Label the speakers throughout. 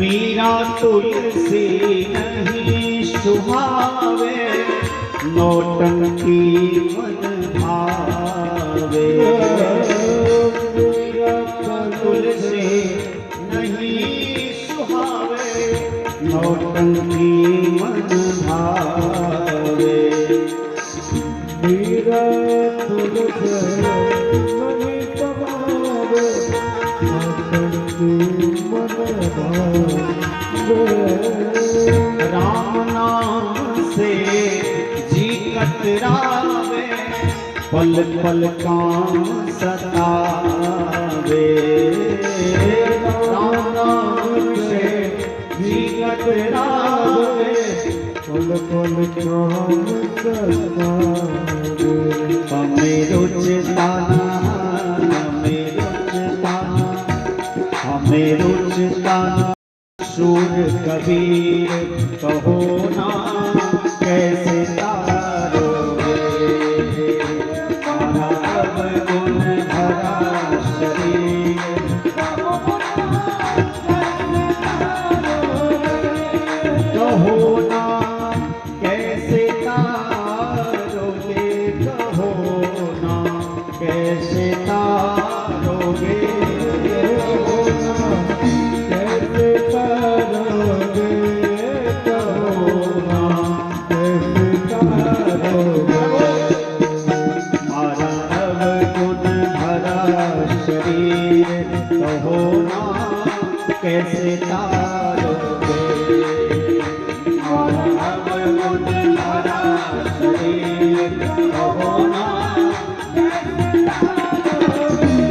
Speaker 1: मीरा तुलसी नहीं सुहावे, नौटंकी मन भावे। मीरा तुलसी नहीं सुहावे, नौटंकी मन भावे। मीरा तुलसी नहीं सुहावे, नौटंकी मन भावे। राम नाम से जी कतरावे, पल पल काम सतावे। राम नाम से जी कतरावे, पल पल काम सतावे। हमें रुचता हमें रुचता हमें रुचता सूर कबीर कहो ना कैसे तारोगे। मानव गुण भरा शरीर कहो ना कैसे तारोगे। कहो ना कैसे तारोगे। कैसे तारोगे। मानव गुण भरा शरीर कहो ना कैसे तारोगे।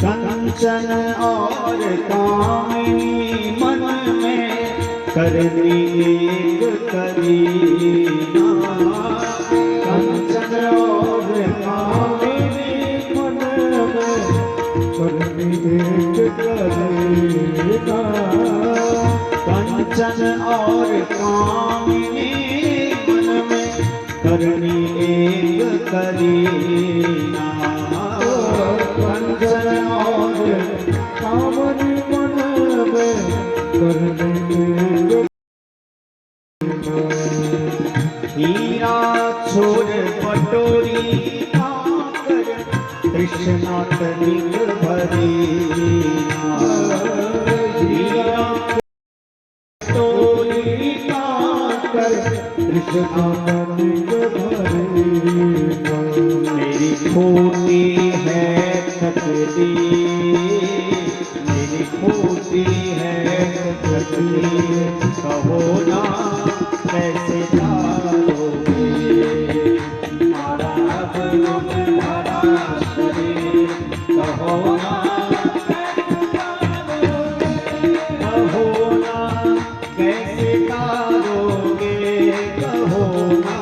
Speaker 1: कंचन और कामिनी मन में करनी एक करीना। कंचन और कामिनी मन में करनी एक करीना। कंचन और कामिनी मन में करनी एक करीना। कंचन और कामनी मन में करने। हीरा छोड़ पटोरी कर कृष्णा तनिक भरी। हीरा पटोरी कर कृष्णा तनिक भरी। मेरी खोटी है तकदीर, मेरी खोटी है तकदीर कहो ना कैसे तारोगे। मानव गुण भरा शरीर कहो ना कहो ना कैसे तारोगे। कहो ना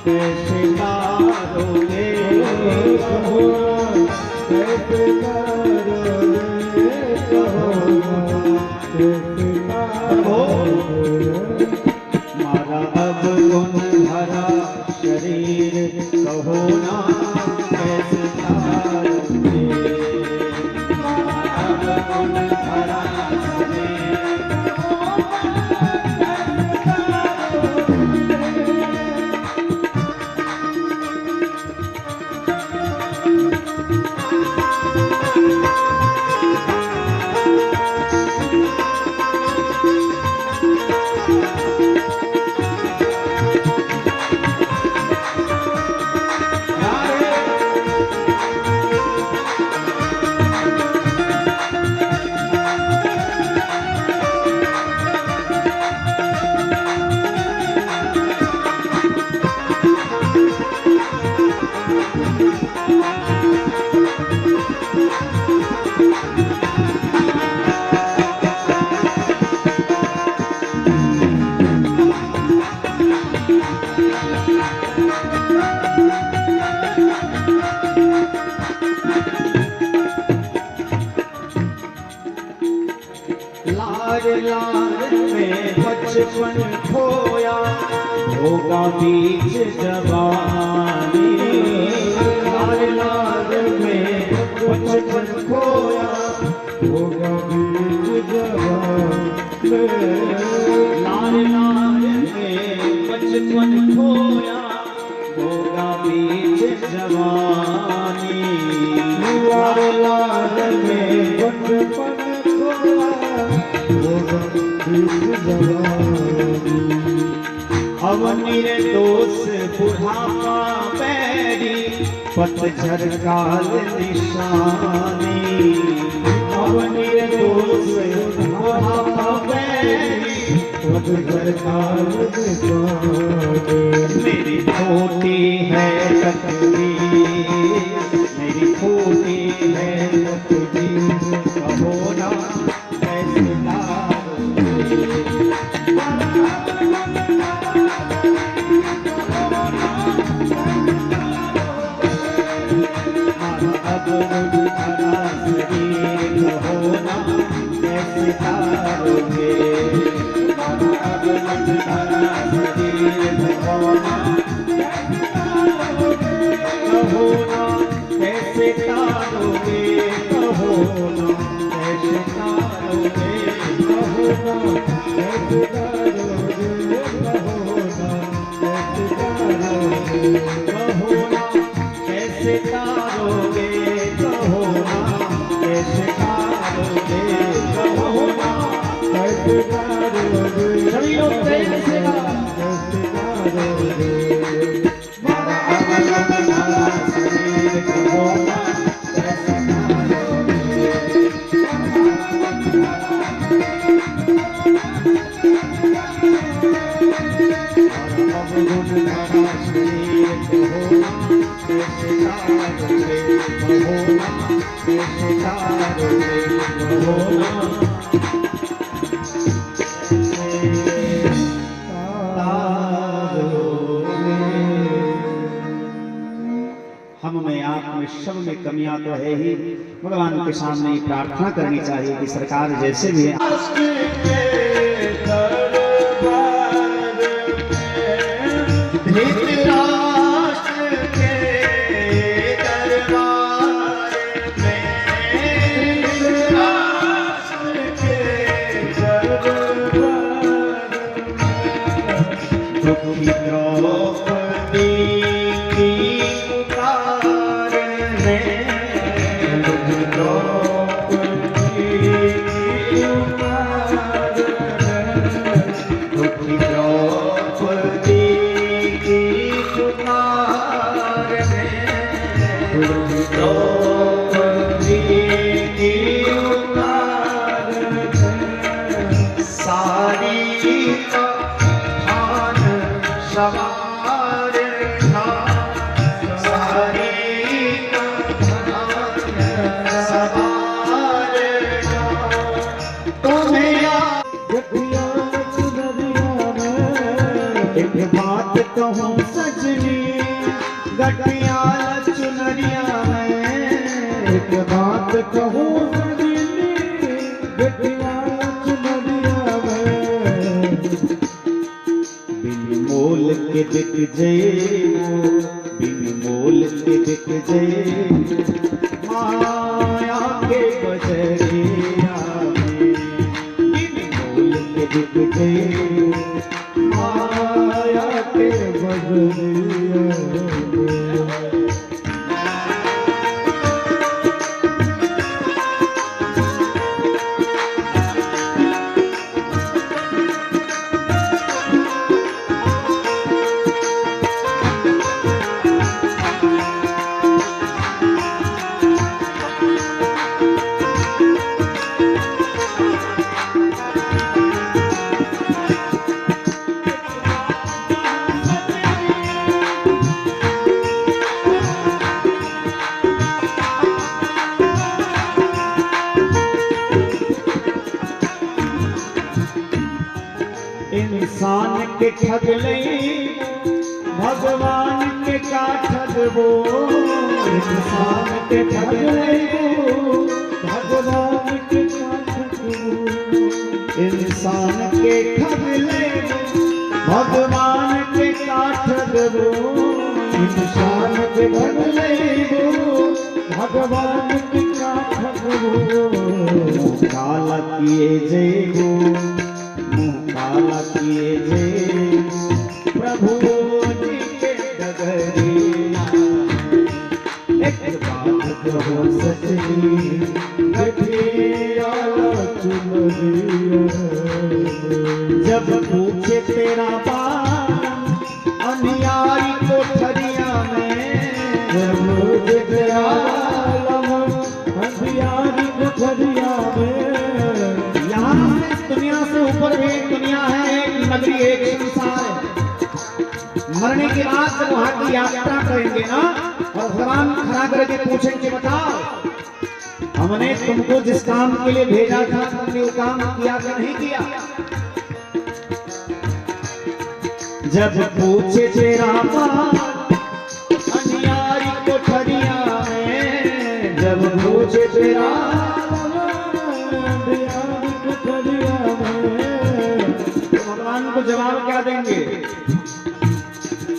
Speaker 1: कैसे तारोगे। कहो कैसे तारोगे। कहो कैसे तारोगे। मारा अब गुण भरा शरीर कहो ना कैसे तारोगे। मारा अब गुण भरा शरीर कहो ना कैसे तारोगे। लार लार में बचपन खोया, होगा बीच जवानी। लार लार में बचपन खोया, होगा बीच जवानी। लार लार में बचपन खोया, होगा बीच जवानी। लार लार में बचपन अवनीर दोष बुढ़ापा बैरी, पतझर काल निशानी। अवनीर दोष बुढ़ापा बैरी, पतझर काल निशानी। मेरी खोटी है तकदीर, मेरी खोटी है तकदीर, कहो ना कैसे सब में कमियां तो है ही। भगवान के सामने प्रार्थना करनी चाहिए कि सरकार जैसे भी बात कहूँ सजनी गटियाल चुनरिया में। एक बात कहूँ सजनी गटियाल चुनरिया में। बिन मोल के बिक जाए, बिन मोल के बिक जाए माया के बजरिया में। बिन मोल के बिक जाए इंसान के ठग लई भगवान के का ठगबो। इंसान के ठग लई भगवान के का ठगबो। इंसान के ठग ले भगवान के का ठगबो, इंसान के ठग ले भगवान के का ठगबो। काला किए जेबो मुँह काला किए जे प्रभु जी के डगरिया। एक बात कहो सचनी गठिया चुनरिया। जब पूछे तेरा बाल अन्यायी कोठरिया में, जब पूछे तेरा अन्यायी कोठरिया में। यहाँ से दुनिया से ऊपर भी एक दुनिया है, एक नगरी, एक संसार है। मरने के बाद जब वहां की यात्रा करेंगे ना, और भगवान खड़ा करके पूछेंगे बताओ हमने तुमको जिस काम के लिए भेजा था तुमने वो काम किया कि नहीं किया। जब पूछे तेरा बाल अन्यायी कोठरिया में, जब पूछे तेरा अन्यायी कोठरिया में, तो भगवान को जवाब क्या देंगे?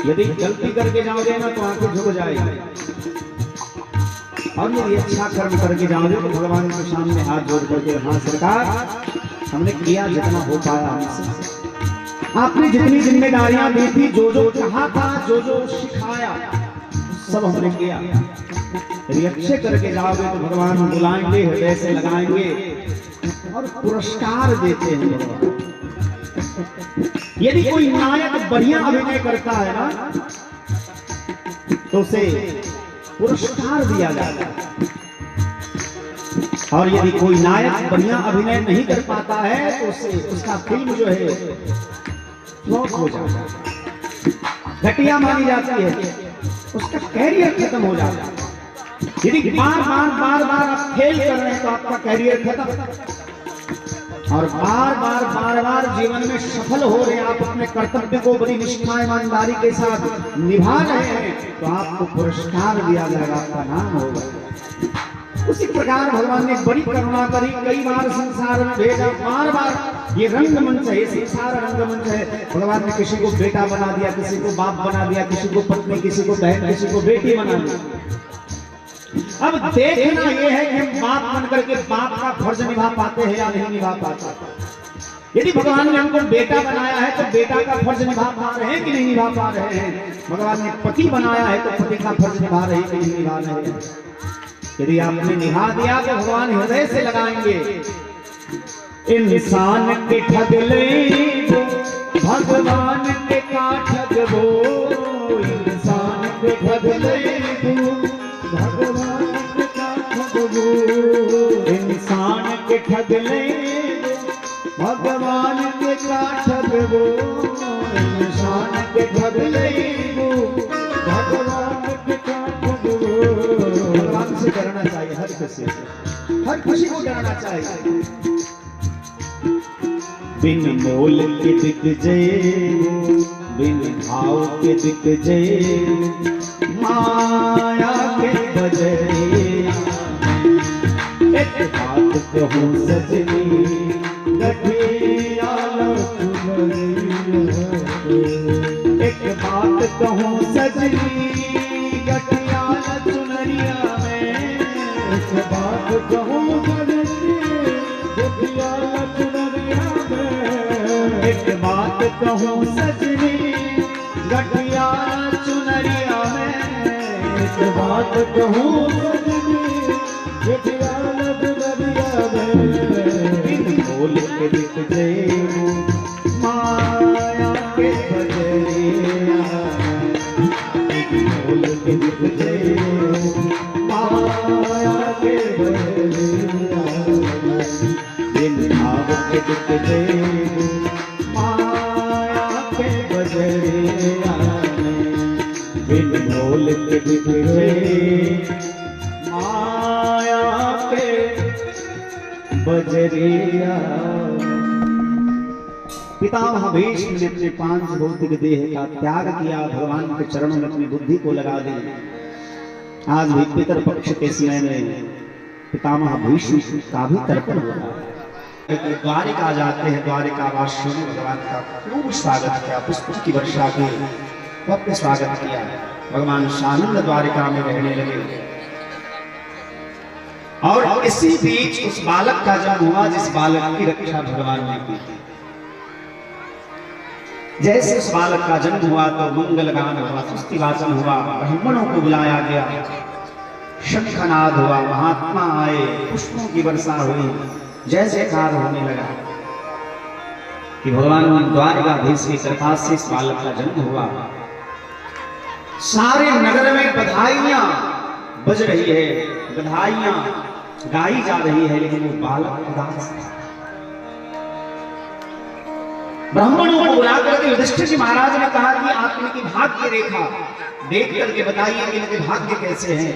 Speaker 1: यदि गलती करके जाओगे ना तो आंखें झुक जाएगी, और यदि अच्छा कर्म करके जाओगे तो भगवान के सामने हाथ जोड़ करके, हाँ सरकार हमने किया जितना हो पाया हमसे, आपने जितनी जिम्मेदारियां दी थी, जो जो कहा था, जो जो सिखाया सब हमने किया। यदि अच्छे करके जाओगे तो भगवान बुलाएंगे, हृदय से लगाएंगे और पुरस्कार देते हैं भगवान। यदि कोई नायक बढ़िया अभिनय करता है ना तो उसे पुरस्कार दिया जाता है, और यदि कोई नायक बढ़िया अभिनय नहीं कर पाता है तो उसे उसका फिल्म जो है फ्लॉप हो जाता है, घटिया मानी जाती है, उसका कैरियर खत्म हो जाता है। यदि बार बार आप फेल कर रहे हैं तो आपका कैरियर खत्म, और बार जीवन में सफल हो रहे हैं, आप अपने कर्तव्य को बड़ी निष्ठा ईमानदारी के साथ निभा रहे हैं तो आपको पुरस्कार दिया जाएगा, आपका नाम होगा। उसी प्रकार भगवान ने बड़ी करुणा करी, कई बार संसार में भेजा, बार ये रंगमंच है, ये संसार रंगमंच है। भगवान ने किसी को बेटा बना दिया, किसी को बाप बना दिया, किसी को पत्नी, किसी को बहन, किसी को बेटी बना दिया। अब देखना ये है कि हम बाप बन करके बाप का फर्ज निभा पाते हैं या नहीं निभा पाते। यदि भगवान ने हमको बेटा बनाया है तो बेटा का फर्ज निभा पा रहे हैं कि नहीं निभा पा रहे हैं। भगवान ने पति बनाया है तो पति का फर्ज निभा रहे हैं कि नहीं निभा रहे हैं। यदि आपने निभा दिया तो भगवान हृदय से लगाएंगे। इंसान के ठग ले भगवान के का ठगबो, इंसान के ठग ले भगवान के का ठगबो, इंसान के ठग ले भगवान के का ठगबो, इंसान के ठग ले भगवान के का ठगबो। भगवान से डरना चाहिए, हर किसी को डरना चाहिए। बिन मोल के दिग्विजय, बिन भाव के दिग्विजय, माया के बजरिया। एक बात कहूँ सजनी गठिया चुनरिया, एक बात कहूँ सजनी गठिया चुनरिया में, एक बात कहूँ सजनी गठिया चुनरिया में, एक बात कहूँ सजनी गठिया चुनरिया में, एक बात कहूँ सजनी गठिया चुनरिया में। बिन बोल के दिग्विजय माया के बजरिया, बिन बोल के दिग्विजय माया के बजरिया, बिन भाव के दिग्विजय माया के बजरिया, बिन बोल के दिग्विजय माया के बजरिया। पितामह भीष्म ने अपने 5 भौतिक देह का त्याग किया, भगवान के चरणों में अपनी बुद्धि को लगा दी। आज भी पितर पक्ष के समय में पितामह भीष्म का भी तर्पण हो रहा है। द्वारिका जाते हैं, द्वारिका वासियों ने भगवान का खूब स्वागत किया, पुष्पों की वर्षा की, भव्य स्वागत किया। भगवान सानंद द्वारिका में रहने लगे और इसी बीच उस बालक का जन्म हुआ जिस बालक की रक्षा भगवान ने की थी। जैसे उस बालक का जन्म हुआ तो मंगल गान हुआ, स्तुति वाचन हुआ, ब्राह्मणों को बुलाया गया, शंखनाद हुआ, महात्मा आए, पुष्पों की वर्षा हुई, जय जयकार होने लगा कि भगवान द्वारिकाधीश की कृपा से इस बालक का जन्म हुआ। सारे नगर में बधाइयां बज रही है, बधाइयां गाई जा रही है, लेकिन वो बालक उदास है। ब्राह्मणों को बुलाकर के युधिष्ठिर जी महाराज ने कहा कि आप इनकी भाग्य रेखा देख करके बताइए कि इनके भाग्य कैसे हैं।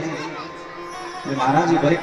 Speaker 1: महाराज जी बड़े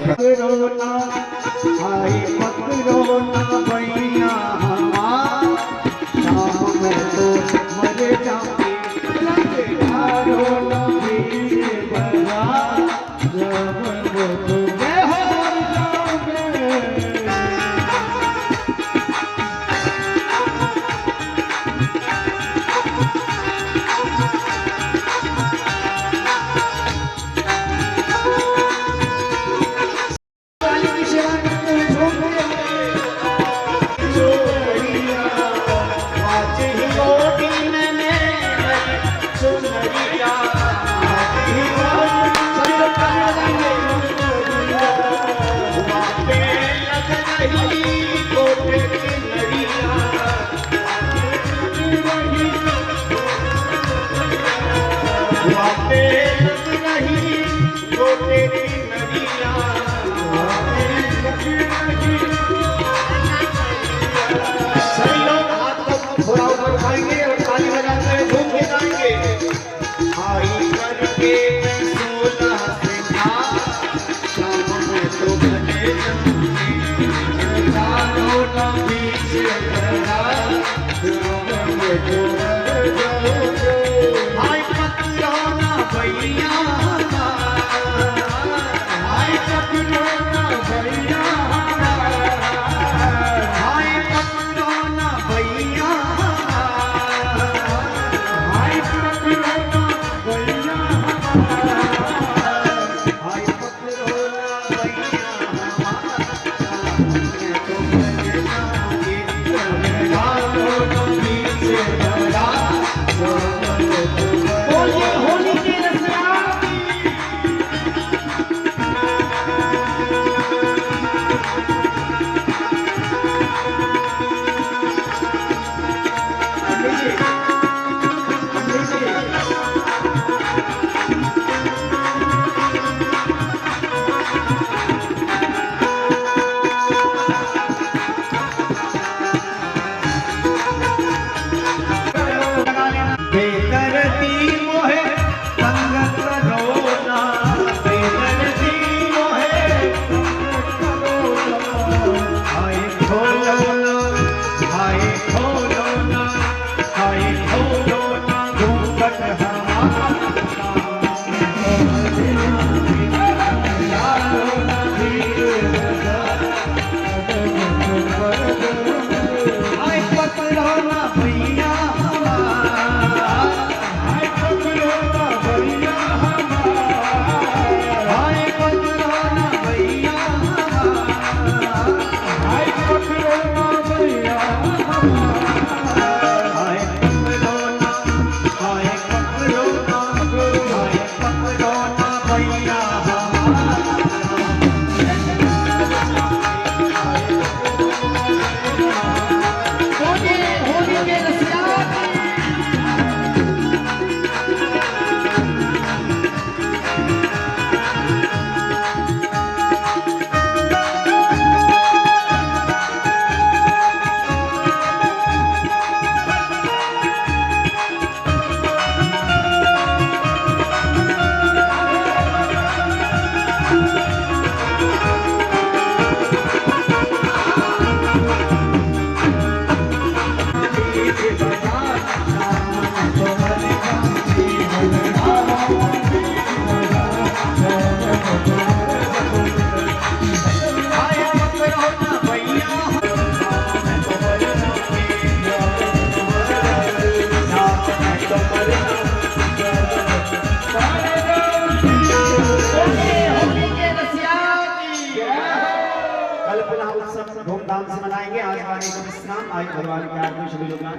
Speaker 1: धूमधाम से मनाएंगे। आज वाणी का विश्राम, आज भगवान के आगमन सभी लोग आए।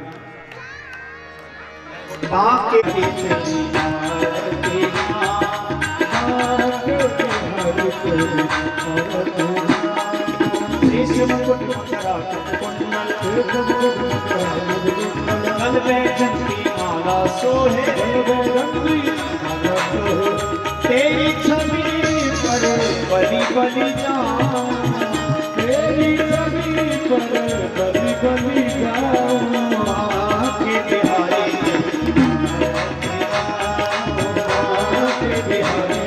Speaker 1: तेरी छवि पर बलि बलि जाऊं, तेरी छवि पर बलि बलि जाऊं, के बिहारी के बिहारी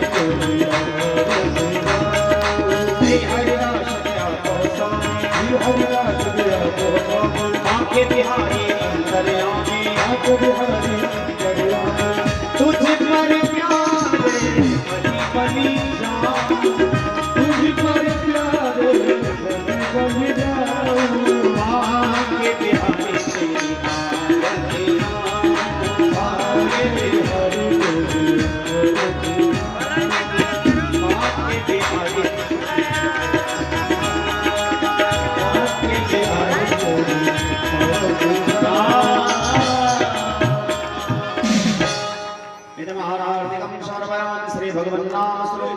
Speaker 1: हरिदास के बिहारी अंतर्यामी के बिहारी तुझ पर प्यारे बलि बलि जाऊं, तुझ पर प्यारे बलि बलि जाऊं, के बिहारी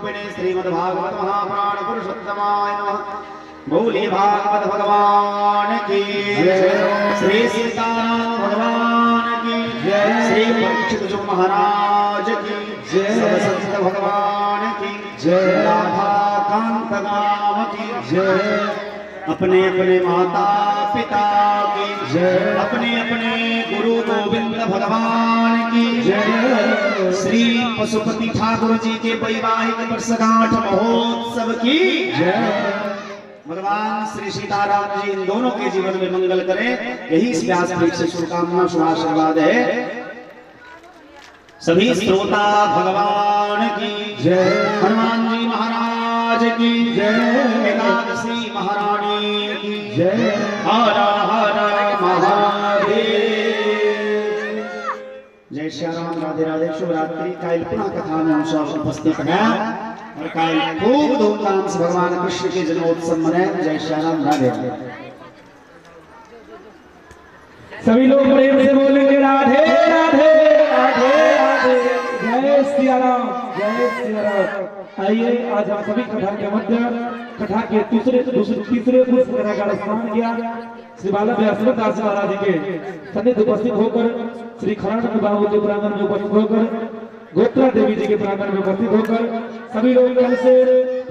Speaker 1: तेरी श्रीमद्भागवत महापुराण पुरुषोत्तमाय नमः। बोलिए भागवत भगवान की जय, श्री सीताराम भगवान की जय, श्री परीक्षित जो महाराज की जय, सब संत भगवान की जय, राधा कांत नाम की जय, अपने अपने माता पिता की जय, अपने अपने गुरु गोविंद भगवान की जय, श्री पशुपति ठाकुर जी के वैवाहिक वर्षगांठ महोत्सव की जय। भगवान श्री सीताराम जी इन दोनों के जीवन में मंगल करें, यही इस व्यास से शुभकामना शुभाशीर्वाद है। सभी श्रोता भगवान की जय, हनुमान जी महाराज की जय, एकादशी महारानी की जय, हर हर महादेव। जय श्री राम, राधे राधे, शिवरात्रि। काल पुनः कथा में हम सब उपस्थित हैं और काल खूब धूमधाम से भगवान कृष्ण के जन्मोत्सव मनाए। जय श्री राम, राधे राधे।
Speaker 2: सभी लोग प्रेम से बोलेंगे राधे राधे राधे राधे, जय श्री राम, जय श्री राम। आइए आज हम सभी कथा के मध्य कथा के तीसरे पुष्प का स्नान किया। श्री बाला व्यासदास महाराज के सन्निध उपस्थित होकर, श्री खरानंद बाबू के प्रांगण में उपस्थित होकर, गोत्रा देवी जी के प्रांगण में उपस्थित होकर सभी लोग कल से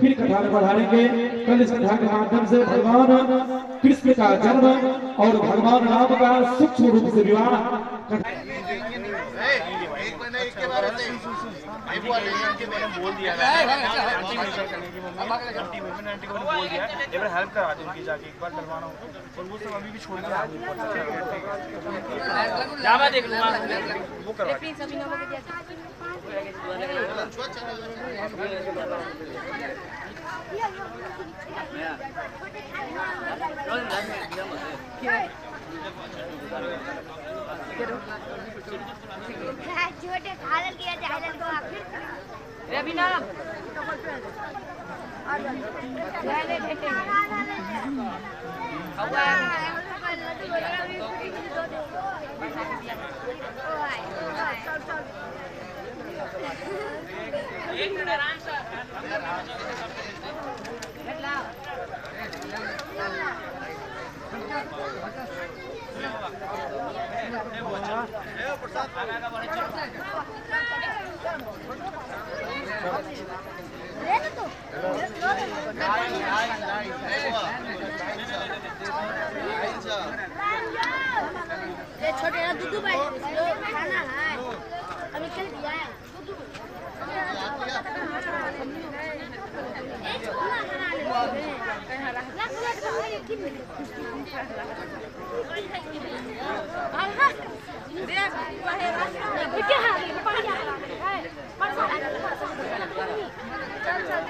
Speaker 2: फिर कथा में पधारेंगे। कल इस कथा के माध्यम से भगवान कृष्ण का जन्म और भगवान राम का सूक्ष्म रूप से विवाह
Speaker 3: बोल दिया हेल्प करा दी उनकी, जाके एक बार करवाना हो और वो सब अभी भी छोड़ के देख लूंगा वो करवा
Speaker 4: छोटे खालन किया जाए को आखिर रवि ना ले बेटे हवा एक मिनट आराम से बैठला प्रसाद आगा बड़े चलो ले तो ये छोटे ना दूध भाई खाना है अभी चल दिया है दूध ए छोला बना ले कहां रहा ना ये की मिले हां देख बाहर बेटे हां पानी आ रहा है पर चल चल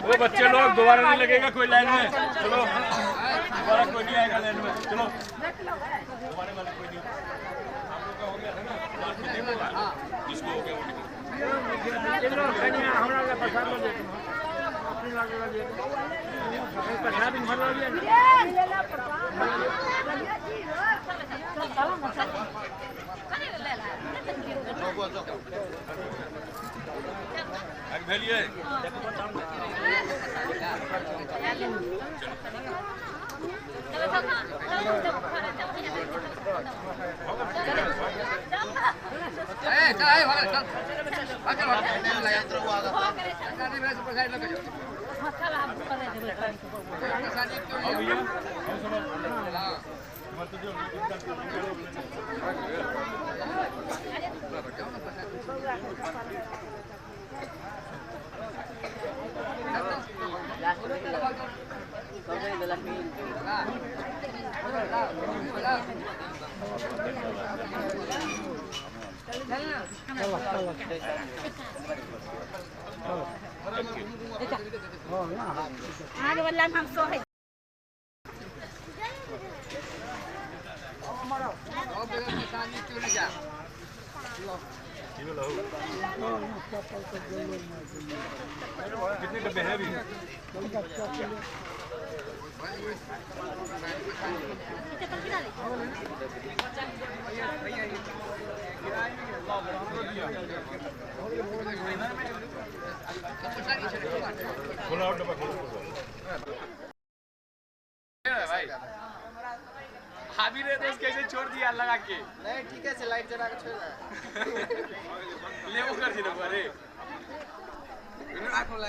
Speaker 3: वो बच्चे लोग दोबारा नहीं लगेगा कोई लाइन में, चलो दोबारा कोई नहीं आएगा लाइन में, चलो दोबारा वाले कोई नहीं। आप लोग का हो गया था ना, जिसको हो गया वो भेलिए
Speaker 4: आगे वाला हम सो है
Speaker 3: कितने डब्बे हैं अभी? खोला और डब्बा खोलो भाई। हाबी रे दोस्त कैसे छोड़ दिया लगा के?
Speaker 5: नहीं ठीक है, लाइट जला के छोड़
Speaker 3: ले वो कर दी ना अरे